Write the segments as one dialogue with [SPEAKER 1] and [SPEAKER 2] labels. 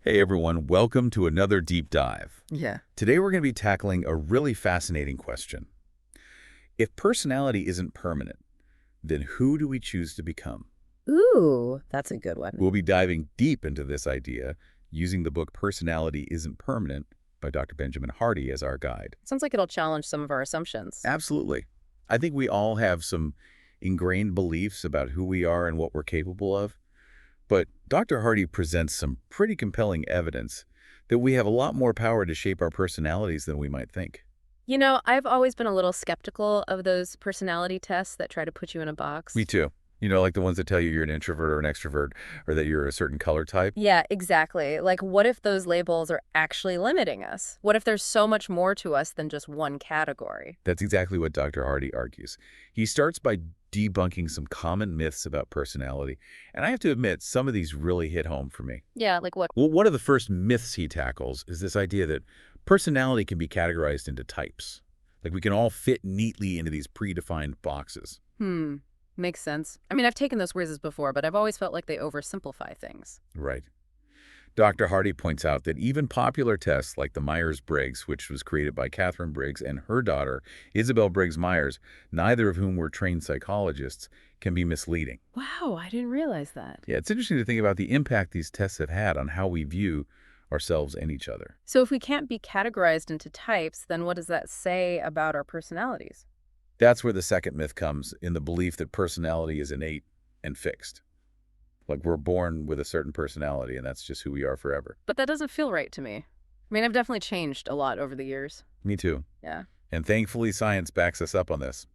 [SPEAKER 1] Hey everyone, welcome to another deep dive.
[SPEAKER 2] Yeah.
[SPEAKER 1] Today we're going to be tackling a really fascinating question. If personality isn't permanent, then who do we choose to become?
[SPEAKER 2] Ooh, that's a good one.
[SPEAKER 1] We'll be diving deep into this idea using the book Personality Isn't Permanent by Dr. Benjamin Hardy as our guide.
[SPEAKER 2] Sounds like it'll challenge some of our assumptions.
[SPEAKER 1] Absolutely. I think we all have some ingrained beliefs about who we are and what we're capable of. But Dr. Hardy presents some pretty compelling evidence that we have a lot more power to shape our personalities than we might think.
[SPEAKER 2] You know, I've always been a little skeptical of those personality tests that try to put you in a box.
[SPEAKER 1] Me too. Like the ones that tell you you're an introvert or an extrovert or that you're a certain color type.
[SPEAKER 2] Yeah, exactly. Like, what if those labels are actually limiting us? What if there's so much more to us than just one category?
[SPEAKER 1] That's exactly what Dr. Hardy argues. He starts by debunking some common myths about personality, and I have to admit, some of these really hit home for me.
[SPEAKER 2] Yeah, like what?
[SPEAKER 1] Well, one of the first myths he tackles is this idea that personality can be categorized into types. Like we can all fit neatly into these predefined boxes.
[SPEAKER 2] Makes sense. I mean, I've taken those quizzes before, but I've always felt like they oversimplify things.
[SPEAKER 1] Right. Dr. Hardy points out that even popular tests like the Myers-Briggs, which was created by Catherine Briggs and her daughter, Isabel Briggs-Myers, neither of whom were trained psychologists, can be misleading.
[SPEAKER 2] Wow, I didn't realize that.
[SPEAKER 1] Yeah, it's interesting to think about the impact these tests have had on how we view ourselves and each other.
[SPEAKER 2] So if we can't be categorized into types, then what does that say about our personalities?
[SPEAKER 1] That's where the second myth comes, in the belief that personality is innate and fixed. Like we're born with a certain personality, and that's just who we are forever.
[SPEAKER 2] But that doesn't feel right to me. I mean, I've definitely changed a lot over the years.
[SPEAKER 1] Me too.
[SPEAKER 2] Yeah.
[SPEAKER 1] And thankfully, science backs us up on this.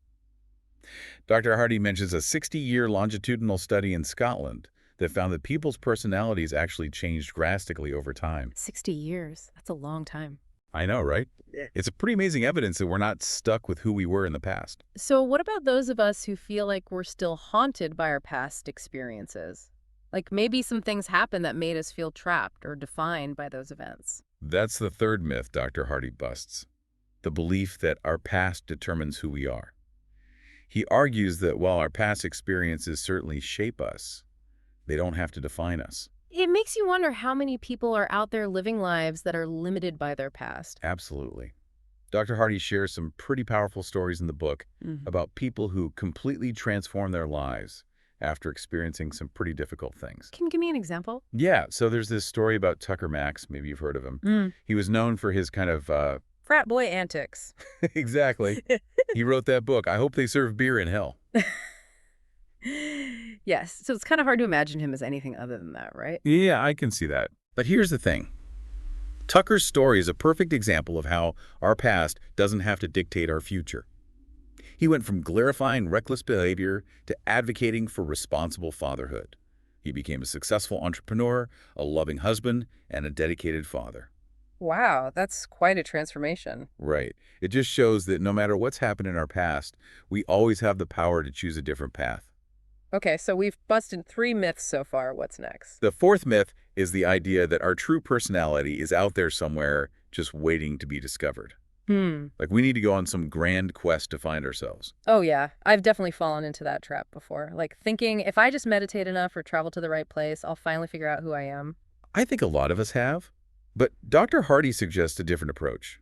[SPEAKER 1] Dr. Hardy mentions a 60-year longitudinal study in Scotland that found that people's personalities actually changed drastically over time.
[SPEAKER 2] 60 years. That's a long time.
[SPEAKER 1] I know, right?
[SPEAKER 2] Yeah.
[SPEAKER 1] It's a pretty amazing evidence that we're not stuck with who we were in the past.
[SPEAKER 2] So what about those of us who feel like we're still haunted by our past experiences? Like maybe some things happened that made us feel trapped or defined by those events.
[SPEAKER 1] That's the third myth Dr. Hardy busts, the belief that our past determines who we are. He argues that while our past experiences certainly shape us, they don't have to define us.
[SPEAKER 2] It makes you wonder how many people are out there living lives that are limited by their past.
[SPEAKER 1] Absolutely. Dr. Hardy shares some pretty powerful stories in the book about people who completely transform their lives after experiencing some pretty difficult things.
[SPEAKER 2] Can you give me an example?
[SPEAKER 1] Yeah, so there's this story about Tucker Max. Maybe you've heard of him. He was known for his kind of...
[SPEAKER 2] Frat boy antics.
[SPEAKER 1] Exactly. He wrote that book, I Hope They Serve Beer in Hell.
[SPEAKER 2] Yes, so it's kind of hard to imagine him as anything other than that, right?
[SPEAKER 1] Yeah, I can see that. But here's the thing. Tucker's story is a perfect example of how our past doesn't have to dictate our future. He went from glorifying reckless behavior to advocating for responsible fatherhood. He became a successful entrepreneur, a loving husband, and a dedicated father.
[SPEAKER 2] Wow, that's quite a transformation.
[SPEAKER 1] Right. It just shows that no matter what's happened in our past, we always have the power to choose a different path.
[SPEAKER 2] Okay, so we've busted 3 myths so far. What's next?
[SPEAKER 1] The fourth myth is the idea that our true personality is out there somewhere just waiting to be discovered. Like we need to go on some grand quest to find ourselves.
[SPEAKER 2] Oh, yeah. I've definitely fallen into that trap before. Like thinking if I just meditate enough or travel to the right place, I'll finally figure out who I am.
[SPEAKER 1] I think a lot of us have. But Dr. Hardy suggests a different approach.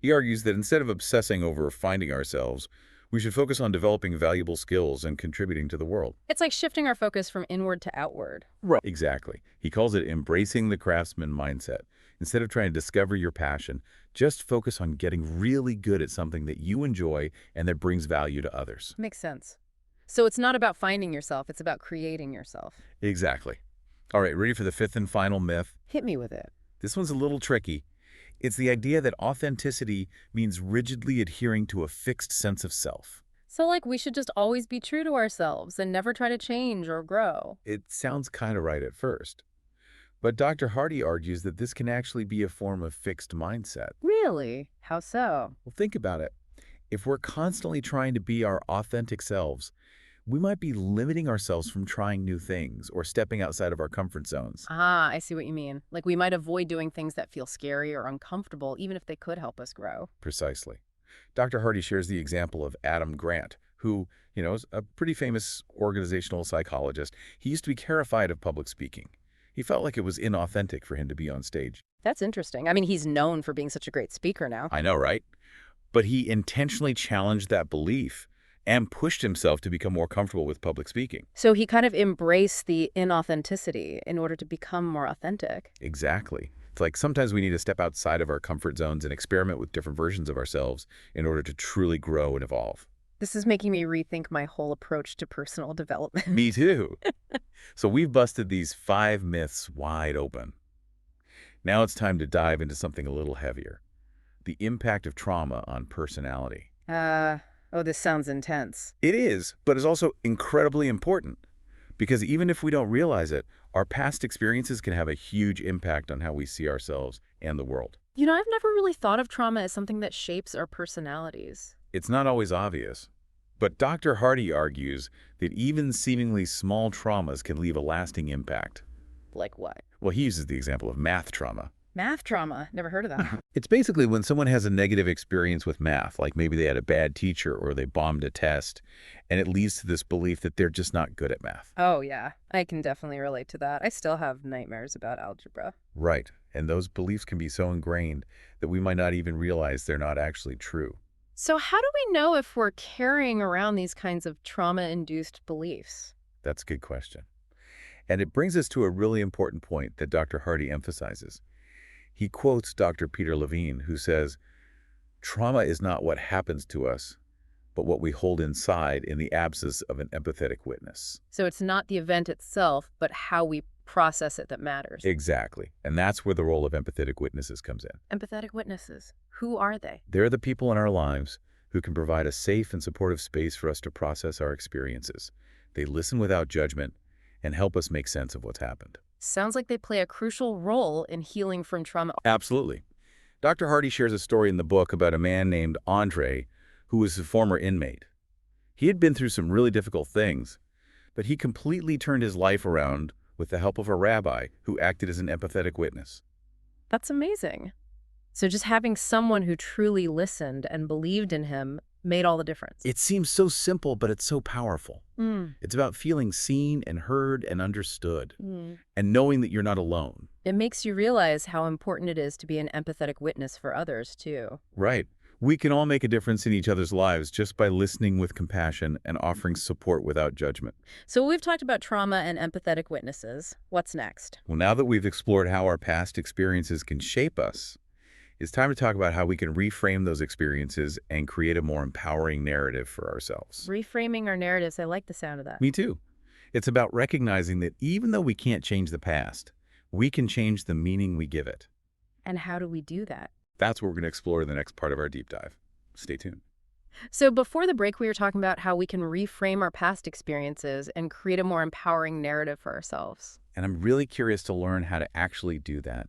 [SPEAKER 1] He argues that instead of obsessing over finding ourselves, we should focus on developing valuable skills and contributing to the world.
[SPEAKER 2] It's like shifting our focus from inward to outward.
[SPEAKER 1] Right. Exactly. He calls it embracing the craftsman mindset. Instead of trying to discover your passion, just focus on getting really good at something that you enjoy and that brings value to others.
[SPEAKER 2] Makes sense. So it's not about finding yourself, it's about creating yourself.
[SPEAKER 1] Exactly. All right, ready for the fifth and final myth?
[SPEAKER 2] Hit me with it.
[SPEAKER 1] This one's a little tricky. It's the idea that authenticity means rigidly adhering to a fixed sense of self.
[SPEAKER 2] So like we should just always be true to ourselves and never try to change or grow.
[SPEAKER 1] It sounds kind of right at first. But Dr. Hardy argues that this can actually be a form of fixed mindset.
[SPEAKER 2] Really? How so?
[SPEAKER 1] Well, think about it. If we're constantly trying to be our authentic selves, we might be limiting ourselves from trying new things or stepping outside of our comfort zones.
[SPEAKER 2] Ah, I see what you mean. Like we might avoid doing things that feel scary or uncomfortable, even if they could help us grow.
[SPEAKER 1] Precisely. Dr. Hardy shares the example of Adam Grant, who, is a pretty famous organizational psychologist. He used to be terrified of public speaking. He felt like it was inauthentic for him to be on stage.
[SPEAKER 2] That's interesting. I mean, he's known for being such a great speaker now.
[SPEAKER 1] I know, right? But he intentionally challenged that belief and pushed himself to become more comfortable with public speaking.
[SPEAKER 2] So he kind of embraced the inauthenticity in order to become more authentic.
[SPEAKER 1] Exactly. It's like sometimes we need to step outside of our comfort zones and experiment with different versions of ourselves in order to truly grow and evolve.
[SPEAKER 2] This is making me rethink my whole approach to personal development.
[SPEAKER 1] Me too. So we've busted these 5 myths wide open. Now it's time to dive into something a little heavier. The impact of trauma on personality.
[SPEAKER 2] Oh, this sounds intense.
[SPEAKER 1] It is, but it's also incredibly important. Because even if we don't realize it, our past experiences can have a huge impact on how we see ourselves and the world.
[SPEAKER 2] You know, I've never really thought of trauma as something that shapes our personalities.
[SPEAKER 1] It's not always obvious. But Dr. Hardy argues that even seemingly small traumas can leave a lasting impact.
[SPEAKER 2] Like what?
[SPEAKER 1] Well, he uses the example of math trauma.
[SPEAKER 2] Math trauma. Never heard of that.
[SPEAKER 1] It's basically when someone has a negative experience with math, like maybe they had a bad teacher or they bombed a test, and it leads to this belief that they're just not good at math.
[SPEAKER 2] Oh, yeah. I can definitely relate to that. I still have nightmares about algebra.
[SPEAKER 1] Right. And those beliefs can be so ingrained that we might not even realize they're not actually true.
[SPEAKER 2] So how do we know if we're carrying around these kinds of trauma-induced beliefs?
[SPEAKER 1] That's a good question. And it brings us to a really important point that Dr. Hardy emphasizes. He quotes Dr. Peter Levine, who says, "Trauma is not what happens to us, but what we hold inside in the absence of an empathetic witness."
[SPEAKER 2] So it's not the event itself, but how we process it that matters.
[SPEAKER 1] Exactly. And that's where the role of empathetic witnesses comes in.
[SPEAKER 2] Empathetic witnesses. Who are they?
[SPEAKER 1] They're the people in our lives who can provide a safe and supportive space for us to process our experiences. They listen without judgment and help us make sense of what's happened.
[SPEAKER 2] Sounds like they play a crucial role in healing from trauma.
[SPEAKER 1] Absolutely. Dr. Hardy shares a story in the book about a man named Andre, who was a former inmate. He had been through some really difficult things, but he completely turned his life around with the help of a rabbi who acted as an empathetic witness.
[SPEAKER 2] That's amazing. So just having someone who truly listened and believed in him made all the difference.
[SPEAKER 1] It seems so simple, but it's so powerful.
[SPEAKER 2] Mm.
[SPEAKER 1] It's about feeling seen and heard and understood,
[SPEAKER 2] Mm.
[SPEAKER 1] and knowing that you're not alone.
[SPEAKER 2] It makes you realize how important it is to be an empathetic witness for others, too.
[SPEAKER 1] Right. We can all make a difference in each other's lives just by listening with compassion and offering support without judgment.
[SPEAKER 2] So we've talked about trauma and empathetic witnesses. What's next?
[SPEAKER 1] Well, now that we've explored how our past experiences can shape us, it's time to talk about how we can reframe those experiences and create a more empowering narrative for ourselves.
[SPEAKER 2] Reframing our narratives. I like the sound of that.
[SPEAKER 1] Me too. It's about recognizing that even though we can't change the past, we can change the meaning we give it.
[SPEAKER 2] And how do we do that?
[SPEAKER 1] That's what we're going to explore in the next part of our deep dive. Stay tuned.
[SPEAKER 2] So before the break, we were talking about how we can reframe our past experiences and create a more empowering narrative for ourselves.
[SPEAKER 1] And I'm really curious to learn how to actually do that.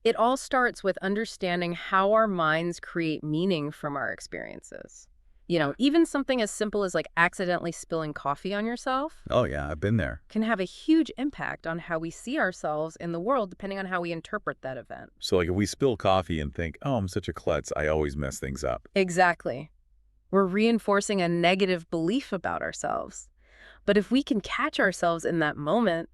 [SPEAKER 2] It all starts with understanding how our minds create meaning from our experiences. You know, even something as simple as like accidentally spilling coffee on yourself
[SPEAKER 1] Oh yeah, I've been there.
[SPEAKER 2] can have a huge impact on how we see ourselves in the world, depending on how we interpret that event.
[SPEAKER 1] So like if we spill coffee and think, oh, I'm such a klutz, I always mess things up.
[SPEAKER 2] Exactly. We're reinforcing a negative belief about ourselves. But if we can catch ourselves in that moment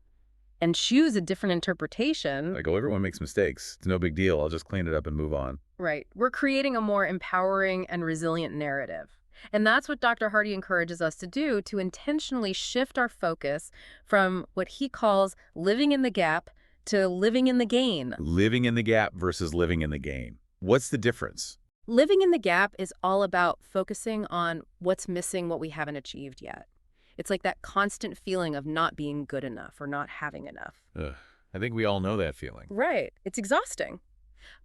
[SPEAKER 2] and choose a different interpretation,
[SPEAKER 1] Like, oh, everyone makes mistakes. It's no big deal. I'll just clean it up and move on.
[SPEAKER 2] right, we're creating a more empowering and resilient narrative. And that's what Dr. Hardy encourages us to do, to intentionally shift our focus from what he calls living in the gap to living in the gain.
[SPEAKER 1] Living in the gap versus living in the gain. What's the difference?
[SPEAKER 2] Living in the gap is all about focusing on what's missing, what we haven't achieved yet. It's like that constant feeling of not being good enough or not having enough.
[SPEAKER 1] Ugh, I think we all know that feeling.
[SPEAKER 2] Right. It's exhausting.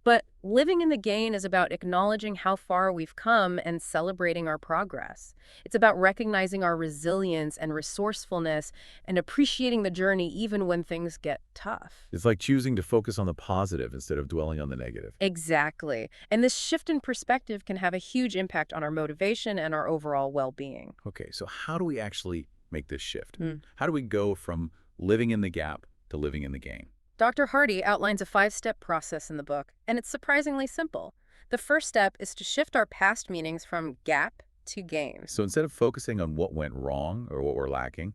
[SPEAKER 2] But living in the gain is about acknowledging how far we've come and celebrating our progress. It's about recognizing our resilience and resourcefulness and appreciating the journey even when things get tough.
[SPEAKER 1] It's like choosing to focus on the positive instead of dwelling on the negative.
[SPEAKER 2] Exactly. And this shift in perspective can have a huge impact on our motivation and our overall well-being.
[SPEAKER 1] Okay, so how do we actually make this shift?
[SPEAKER 2] Hmm.
[SPEAKER 1] How do we go from living in the gap to living in the gain?
[SPEAKER 2] Dr. Hardy outlines a 5-step process in the book, and it's surprisingly simple. The first step is to shift our past meanings from gap to gain.
[SPEAKER 1] So instead of focusing on what went wrong or what we're lacking,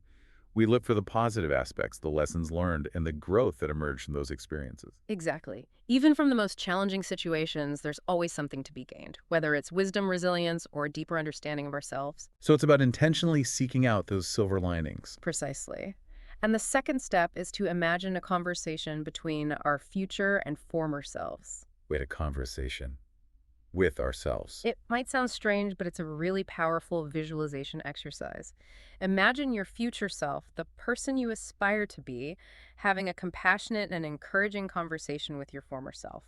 [SPEAKER 1] We look for the positive aspects, the lessons learned, and the growth that emerged from those experiences.
[SPEAKER 2] Exactly. Even from the most challenging situations, there's always something to be gained, whether it's wisdom, resilience, or a deeper understanding of ourselves.
[SPEAKER 1] So it's about intentionally seeking out those silver linings.
[SPEAKER 2] Precisely. And the second step is to imagine a conversation between our future and former selves.
[SPEAKER 1] Wait, a conversation with ourselves.
[SPEAKER 2] It might sound strange, but it's a really powerful visualization exercise. Imagine your future self, the person you aspire to be, having a compassionate and encouraging conversation with your former self,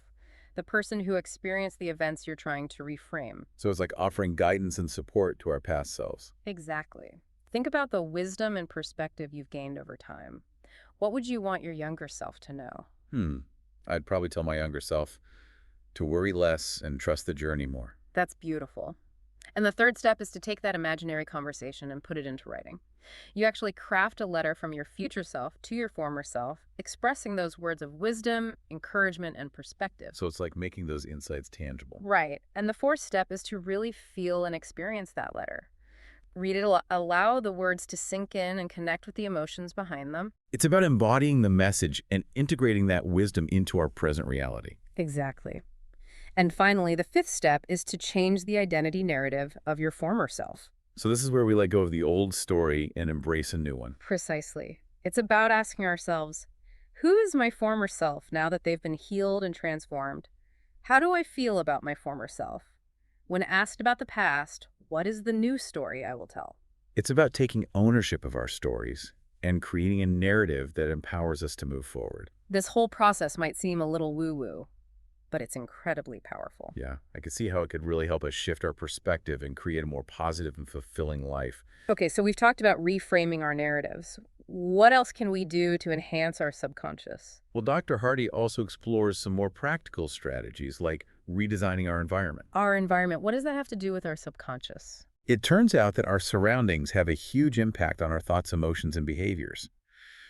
[SPEAKER 2] the person who experienced the events you're trying to reframe.
[SPEAKER 1] So it's like offering guidance and support to our past selves.
[SPEAKER 2] Exactly. Think about the wisdom and perspective you've gained over time. What would you want your younger self to know?
[SPEAKER 1] I'd probably tell my younger self to worry less and trust the journey more.
[SPEAKER 2] That's beautiful. And the third step is to take that imaginary conversation and put it into writing. You actually craft a letter from your future self to your former self, expressing those words of wisdom, encouragement, and perspective.
[SPEAKER 1] So it's like making those insights tangible.
[SPEAKER 2] Right. And the fourth step is to really feel and experience that letter. Read it, allow the words to sink in and connect with the emotions behind them.
[SPEAKER 1] It's about embodying the message and integrating that wisdom into our present reality.
[SPEAKER 2] Exactly. And finally, the fifth step is to change the identity narrative of your former self.
[SPEAKER 1] So this is where we let go of the old story and embrace a new one.
[SPEAKER 2] Precisely. It's about asking ourselves, who is my former self now that they've been healed and transformed? How do I feel about my former self? When asked about the past, what is the new story I will tell?
[SPEAKER 1] It's about taking ownership of our stories and creating a narrative that empowers us to move forward.
[SPEAKER 2] This whole process might seem a little woo-woo, but it's incredibly powerful.
[SPEAKER 1] Yeah, I could see how it could really help us shift our perspective and create a more positive and fulfilling life.
[SPEAKER 2] Okay, so we've talked about reframing our narratives. What else can we do to enhance our subconscious?
[SPEAKER 1] Well, Dr. Hardy also explores some more practical strategies like redesigning our environment.
[SPEAKER 2] Our environment, what does that have to do with our subconscious?
[SPEAKER 1] It turns out that our surroundings have a huge impact on our thoughts, emotions, and behaviors.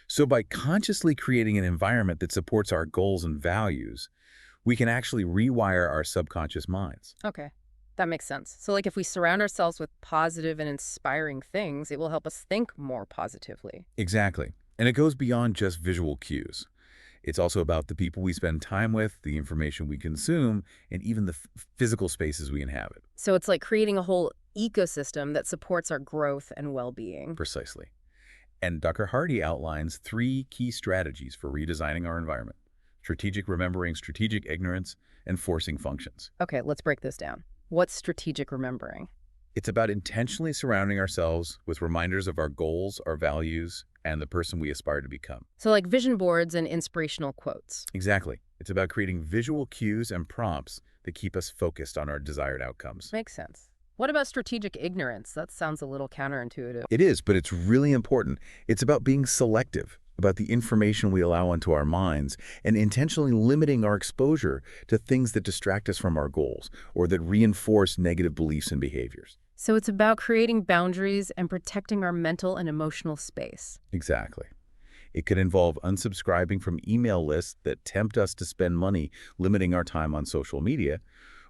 [SPEAKER 1] So by consciously creating an environment that supports our goals and values, we can actually rewire our subconscious minds.
[SPEAKER 2] Okay, that makes sense. So like if we surround ourselves with positive and inspiring things, it will help us think more positively.
[SPEAKER 1] Exactly. And it goes beyond just visual cues. It's also about the people we spend time with, the information we consume, and even the physical spaces we inhabit.
[SPEAKER 2] So it's like creating a whole ecosystem that supports our growth and well-being.
[SPEAKER 1] Precisely. And Dr. Hardy outlines 3 key strategies for redesigning our environment: strategic remembering, strategic ignorance, and forcing functions.
[SPEAKER 2] Okay, let's break this down. What's strategic remembering?
[SPEAKER 1] It's about intentionally surrounding ourselves with reminders of our goals, our values, and the person we aspire to become.
[SPEAKER 2] So like vision boards and inspirational quotes.
[SPEAKER 1] Exactly. It's about creating visual cues and prompts that keep us focused on our desired outcomes.
[SPEAKER 2] Makes sense. What about strategic ignorance? That sounds a little counterintuitive.
[SPEAKER 1] It is, but it's really important. It's about being selective about the information we allow onto our minds and intentionally limiting our exposure to things that distract us from our goals or that reinforce negative beliefs and behaviors.
[SPEAKER 2] So it's about creating boundaries and protecting our mental and emotional space.
[SPEAKER 1] Exactly. It could involve unsubscribing from email lists that tempt us to spend money limiting our time on social media,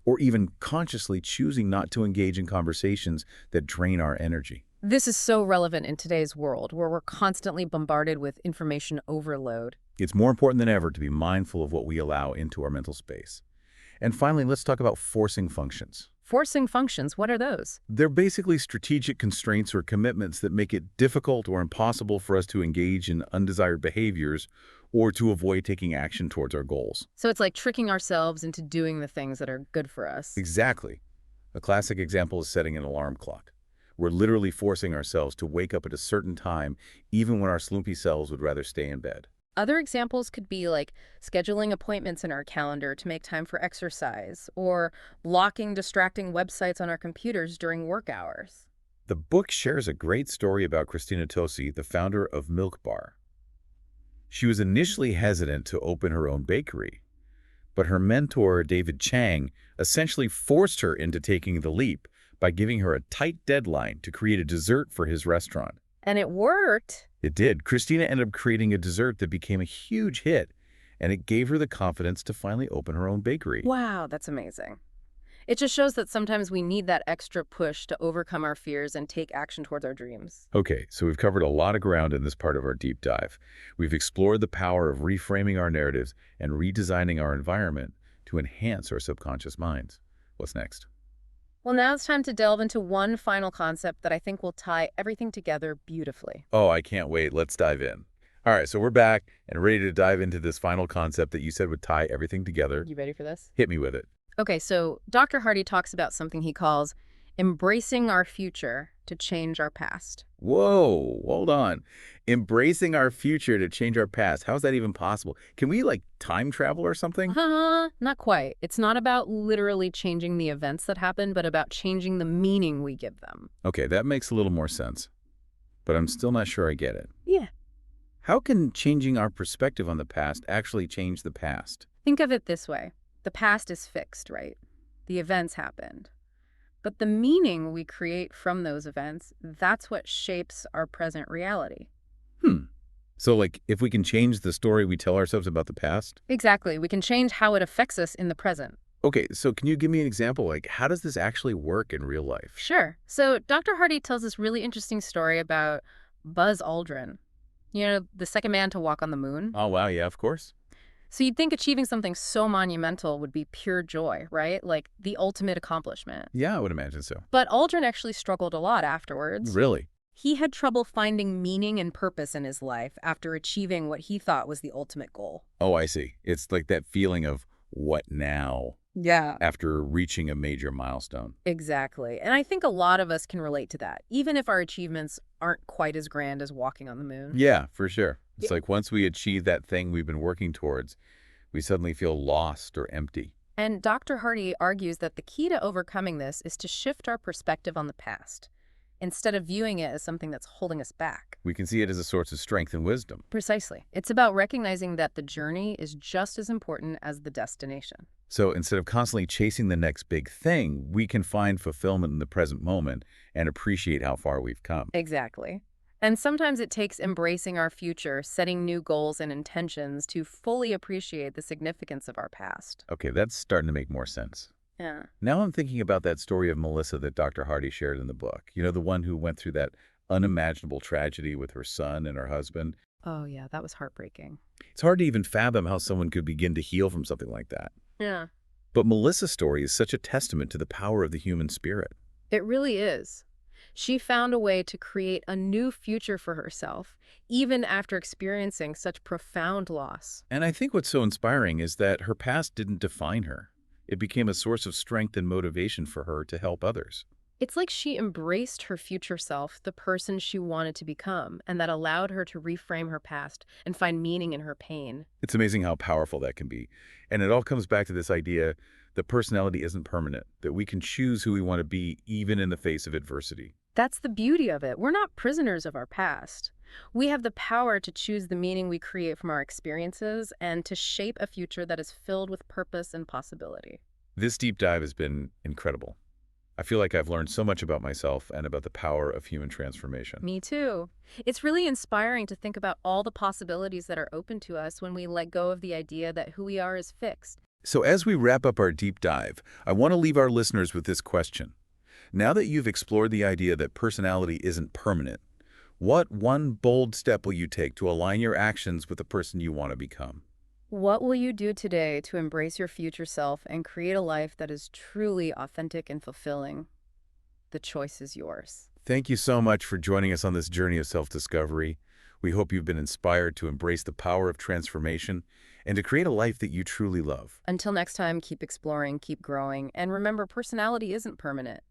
[SPEAKER 1] or even consciously choosing not to engage in conversations that drain our energy.
[SPEAKER 2] This is so relevant in today's world, where we're constantly bombarded with information overload.
[SPEAKER 1] It's more important than ever to be mindful of what we allow into our mental space. And finally, let's talk about forcing functions.
[SPEAKER 2] Forcing functions, what are those?
[SPEAKER 1] They're basically strategic constraints or commitments that make it difficult or impossible for us to engage in undesired behaviors or to avoid taking action towards our goals.
[SPEAKER 2] So it's like tricking ourselves into doing the things that are good for us.
[SPEAKER 1] Exactly. A classic example is setting an alarm clock. We're literally forcing ourselves to wake up at a certain time, even when our sloopy selves would rather stay in bed.
[SPEAKER 2] Other examples could be like scheduling appointments in our calendar to make time for exercise, or blocking distracting websites on our computers during work hours.
[SPEAKER 1] The book shares a great story about Christina Tosi, the founder of Milk Bar. She was initially hesitant to open her own bakery, but her mentor, David Chang, essentially forced her into taking the leap by giving her a tight deadline to create a dessert for his restaurant.
[SPEAKER 2] And it worked.
[SPEAKER 1] It did. Christina ended up creating a dessert that became a huge hit, and it gave her the confidence to finally open her own bakery.
[SPEAKER 2] Wow, that's amazing. It just shows that sometimes we need that extra push to overcome our fears and take action towards our dreams.
[SPEAKER 1] Okay, so we've covered a lot of ground in this part of our deep dive. We've explored the power of reframing our narratives and redesigning our environment to enhance our subconscious minds. What's next?
[SPEAKER 2] Well, now it's time to delve into one final concept that I think will tie everything together beautifully.
[SPEAKER 1] Oh, I can't wait. Let's dive in. All right, so we're back and ready to dive into this final concept that you said would tie everything together.
[SPEAKER 2] You ready for this?
[SPEAKER 1] Hit me with it.
[SPEAKER 2] Okay, so Dr. Hardy talks about something he calls embracing our future to change our past.
[SPEAKER 1] Whoa, hold on. Embracing our future to change our past. How is that even possible? Can we, like, time travel or something?
[SPEAKER 2] Not quite. It's not about literally changing the events that happen, but about changing the meaning we give them.
[SPEAKER 1] Okay, that makes a little more sense. But I'm still not sure I get it.
[SPEAKER 2] Yeah.
[SPEAKER 1] How can changing our perspective on the past actually change the past?
[SPEAKER 2] Think of it this way. The past is fixed, right? The events happened. But the meaning we create from those events, that's what shapes our present reality.
[SPEAKER 1] So, like, if we can change the story we tell ourselves about the past?
[SPEAKER 2] Exactly. We can change how it affects us in the present.
[SPEAKER 1] Okay, so can you give me an example? Like, how does this actually work in real life?
[SPEAKER 2] Sure. So Dr. Hardy tells this really interesting story about Buzz Aldrin. You know, the second man to walk on the moon.
[SPEAKER 1] Oh, wow, yeah, of course.
[SPEAKER 2] So you'd think achieving something so monumental would be pure joy, right? Like the ultimate accomplishment.
[SPEAKER 1] Yeah, I would imagine so.
[SPEAKER 2] But Aldrin actually struggled a lot afterwards.
[SPEAKER 1] Really?
[SPEAKER 2] He had trouble finding meaning and purpose in his life after achieving what he thought was the ultimate goal.
[SPEAKER 1] Oh, I see. It's like that feeling of what now
[SPEAKER 2] Yeah.
[SPEAKER 1] after reaching a major milestone.
[SPEAKER 2] Exactly. And I think a lot of us can relate to that, even if our achievements aren't quite as grand as walking on the moon.
[SPEAKER 1] Yeah, for sure. It's
[SPEAKER 2] Yeah.
[SPEAKER 1] like once we achieve that thing we've been working towards, we suddenly feel lost or empty.
[SPEAKER 2] And Dr. Hardy argues that the key to overcoming this is to shift our perspective on the past, instead of viewing it as something that's holding us back.
[SPEAKER 1] We can see it as a source of strength and wisdom.
[SPEAKER 2] Precisely. It's about recognizing that the journey is just as important as the destination.
[SPEAKER 1] So instead of constantly chasing the next big thing, we can find fulfillment in the present moment and appreciate how far we've come.
[SPEAKER 2] Exactly. And sometimes it takes embracing our future, setting new goals and intentions to fully appreciate the significance of our past.
[SPEAKER 1] Okay, that's starting to make more sense.
[SPEAKER 2] Yeah.
[SPEAKER 1] Now I'm thinking about that story of Melissa that Dr. Hardy shared in the book. You know, the one who went through that unimaginable tragedy with her son and her husband.
[SPEAKER 2] Oh, yeah, that was heartbreaking.
[SPEAKER 1] It's hard to even fathom how someone could begin to heal from something like that.
[SPEAKER 2] Yeah.
[SPEAKER 1] But Melissa's story is such a testament to the power of the human spirit.
[SPEAKER 2] It really is. She found a way to create a new future for herself, even after experiencing such profound loss.
[SPEAKER 1] And I think what's so inspiring is that her past didn't define her. It became a source of strength and motivation for her to help others.
[SPEAKER 2] It's like she embraced her future self, the person she wanted to become, and that allowed her to reframe her past and find meaning in her pain.
[SPEAKER 1] It's amazing how powerful that can be. And it all comes back to this idea that personality isn't permanent, that we can choose who we want to be even in the face of adversity.
[SPEAKER 2] That's the beauty of it. We're not prisoners of our past. We have the power to choose the meaning we create from our experiences and to shape a future that is filled with purpose and possibility.
[SPEAKER 1] This deep dive has been incredible. I feel like I've learned so much about myself and about the power of human transformation.
[SPEAKER 2] Me too. It's really inspiring to think about all the possibilities that are open to us when we let go of the idea that who we are is fixed.
[SPEAKER 1] So as we wrap up our deep dive, I want to leave our listeners with this question. Now that you've explored the idea that personality isn't permanent, what one bold step will you take to align your actions with the person you want to become?
[SPEAKER 2] What will you do today to embrace your future self and create a life that is truly authentic and fulfilling? The choice is yours.
[SPEAKER 1] Thank you so much for joining us on this journey of self-discovery. We hope you've been inspired to embrace the power of transformation and to create a life that you truly love.
[SPEAKER 2] Until next time, keep exploring, keep growing, and remember, personality isn't permanent.